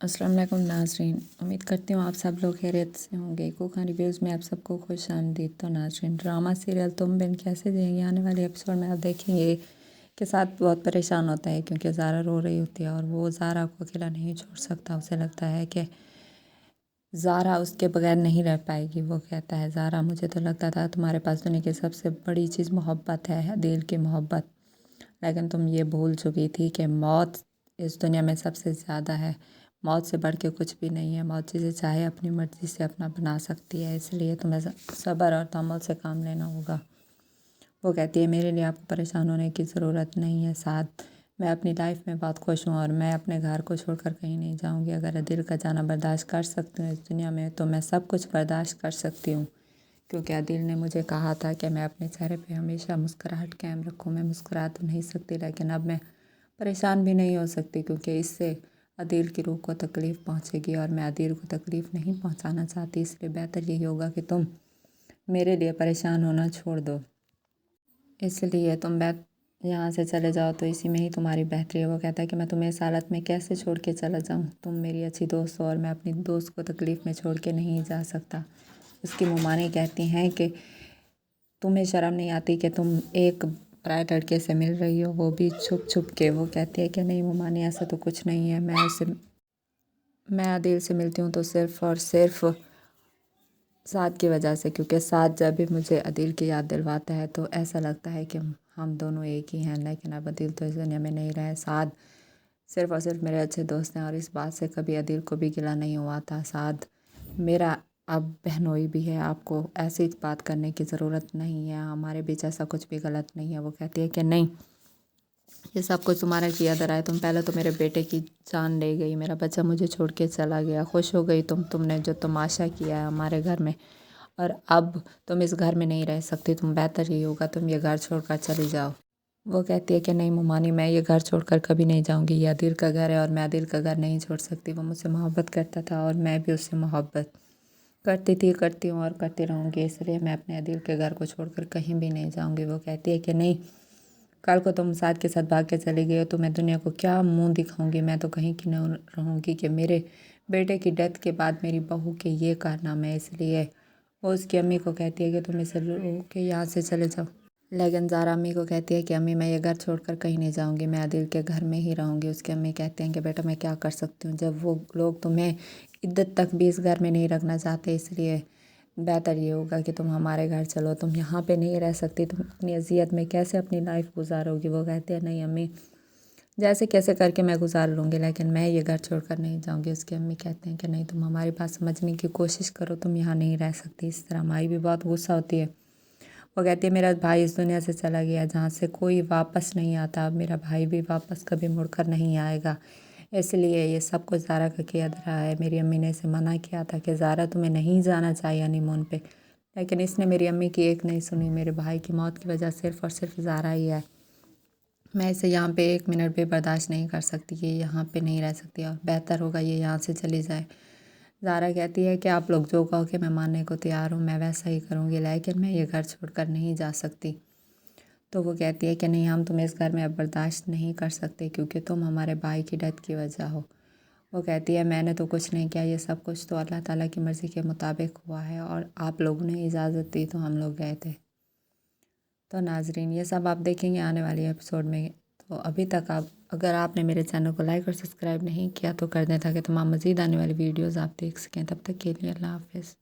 अस्सलाम वालेकुम नाज़रीन, उम्मीद करती हूँ आप सब लोग खैरियत से होंगे। कुक रिव्यूज़ में आप सबको खुश आमदीद। तो नाज़रीन, ड्रामा सीरियल तुम बिन कैसे जिएंगे आने वाले एपिसोड में आप देखेंगे कि साथ बहुत परेशान होता है क्योंकि ज़ारा रो रही होती है और वो ज़ारा को अकेला नहीं छोड़ सकता। उसे लगता है कि ज़ारा उसके बगैर नहीं रह पाएगी। वो कहता है, ज़ारा मुझे तो लगता था तुम्हारे पास दुनिया की सबसे बड़ी चीज़ मोहब्बत है, दिल की मोहब्बत, लेकिन तुम ये भूल चुकी थी कि मौत इस दुनिया में सबसे ज़्यादा है। मौत से बढ़ के कुछ भी नहीं है। मौत जिसे चाहे अपनी मर्ज़ी से अपना बना सकती है, इसलिए तुम्हें सब्र और तहम्मुल से काम लेना होगा। वो कहती है, मेरे लिए आपको परेशान होने की ज़रूरत नहीं है साथ। मैं अपनी लाइफ में बहुत खुश हूँ और मैं अपने घर को छोड़कर कहीं नहीं जाऊँगी। अगर दिल का जाना बर्दाश्त कर सकती हूँ इस दुनिया में तो मैं सब कुछ बर्दाश्त कर सकती हूँ, क्योंकि अदिल ने मुझे कहा था कि मैं अपने चेहरे पे हमेशा मुस्कुराहट कायम रखूँ। मैं मुस्कुरा तो नहीं सकती, लेकिन अब मैं परेशान भी नहीं हो सकती क्योंकि इससे अदिल की रूह को तकलीफ़ पहुँचेगी और मैं अदिल को तकलीफ़ नहीं पहुँचाना चाहती। इसलिए बेहतर यही होगा कि तुम मेरे लिए परेशान होना छोड़ दो। इसलिए तुम यहाँ से चले जाओ तो इसी में ही तुम्हारी बेहतरी है। वो कहता है कि मैं तुम्हें इस हालत में कैसे छोड़ के चला जाऊँ। तुम मेरी अच्छी दोस्त हो और मैं अपनी दोस्त को तकलीफ़ में छोड़ के नहीं जा सकता। उसकी मुमानी कहती हैं कि तुम्हें शर्म नहीं आती कि तुम एक पराए लड़के से मिल रही हो, वो भी छुप छुप के। वो कहती है कि नहीं मुमानी, ऐसा तो कुछ नहीं है। मैं अदिल से मिलती हूँ तो सिर्फ़ और सिर्फ साद की वजह से, क्योंकि साद जब भी मुझे अदिल की याद दिलवाता है तो ऐसा लगता है कि हम दोनों एक ही हैं। लेकिन अब अदिल तो इस दुनिया में नहीं रहे। साद सिर्फ़ और सिर्फ मेरे अच्छे दोस्त हैं और इस बात से कभी अदिल को भी गिला नहीं हुआ था। साद मेरा अब बहनोई भी है। आपको ऐसी बात करने की ज़रूरत नहीं है, हमारे बीच ऐसा कुछ भी गलत नहीं है। वो कहती है कि नहीं, ये सब कुछ तुम्हारा किया धरा है। तुम पहले तो मेरे बेटे की जान ले गई, मेरा बच्चा मुझे छोड़ के चला गया। खुश हो गई तुमने जो तमाशा किया है हमारे घर में, और अब तुम इस घर में नहीं रह सकती। तुम बेहतर ही होगा तुम ये घर छोड़कर चली जाओ। वो कहती है कि नहीं मुमानी, मैं ये घर छोड़कर कभी नहीं जाऊंगी। ये अदिल का घर है और मैं अदिल का घर नहीं छोड़ सकती। वो मुझसे मोहब्बत करता था और मैं भी उससे मोहब्बत करती थी, करती हूँ और करती रहूँगी। इसलिए मैं अपने अदिल के घर को छोड़कर कहीं भी नहीं जाऊँगी। वो कहती है कि नहीं, कल को तुम साथ के साथ भाग के चली गई हो तो मैं दुनिया को क्या मुंह दिखाऊंगी। मैं तो कहीं की नहीं रहूँगी कि मेरे बेटे की डेथ के बाद मेरी बहू के ये कारनामे है। इसलिए वो उसकी अम्मी को कहती है कि तुम इसे रो के यहाँ से चले जाओ। लेकिन ज़ारा अम्मी को कहती है कि अम्मी मैं ये घर छोड़कर कहीं नहीं जाऊँगी, मैं अदिल के घर में ही रहूँगी। उसकी अम्मी कहते हैं कि बेटा मैं क्या कर सकती हूँ जब वो लोग तुम्हें इद्दत तक भी इस घर में नहीं रखना चाहते। इसलिए बेहतर ये होगा कि तुम हमारे घर चलो। तुम यहाँ पे नहीं रह सकती, तुम अपनी अजियत में कैसे अपनी लाइफ गुजारोगी। वो कहते हैं नहीं अम्मी, जैसे कैसे करके मैं गुजार लूँगी, लेकिन मैं ये घर छोड़कर नहीं जाऊँगी। उसकी अम्मी कहते हैं कि नहीं, तुम हमारी बात समझने की कोशिश करो, तुम यहाँ नहीं रह सकती। इस तरह माई भी बहुत गुस्सा होती है। वो कहती है मेरा भाई इस दुनिया से चला गया जहाँ से कोई वापस नहीं आता, अब मेरा भाई भी वापस कभी मुड़कर नहीं आएगा। इसलिए ये सब कुछ ज़ारा का किया धरा है। मेरी अम्मी ने इसे मना किया था कि ज़ारा तुम्हें नहीं जाना चाहिए हनीमून पे, लेकिन इसने मेरी अम्मी की एक नहीं सुनी। मेरे भाई की मौत की वजह सिर्फ़ और सिर्फ ज़ारा ही है। मैं इसे यहाँ पे एक मिनट भी बर्दाश्त नहीं कर सकती। ये यहाँ पे नहीं रह सकती और बेहतर होगा ये यहाँ से चली जाए। ज़ारा कहती है कि आप लोग जो कहोगे मैं मानने को तैयार हूँ, मैं वैसा ही करूँगी, लेकिन मैं ये घर छोड़कर नहीं जा सकती। तो वो कहती है कि नहीं, हम तुम्हें इस घर में अब बर्दाश्त नहीं कर सकते क्योंकि तुम हमारे भाई की डेथ की वजह हो। वो कहती है मैंने तो कुछ नहीं किया, ये सब कुछ तो अल्लाह ताला की मर्ज़ी के मुताबिक हुआ है और आप लोगों ने इजाज़त दी तो हम लोग गए थे। तो नाजरीन, ये सब आप देखेंगे आने वाले एपिसोड में। तो अभी तक आप अगर आपने मेरे चैनल को लाइक और सब्सक्राइब नहीं किया तो कर दें ताकि तमाम मज़ीद आने वाली वीडियोज़ आप देख सकें। तब तक के लिए अल्लाह हाफ़िज़।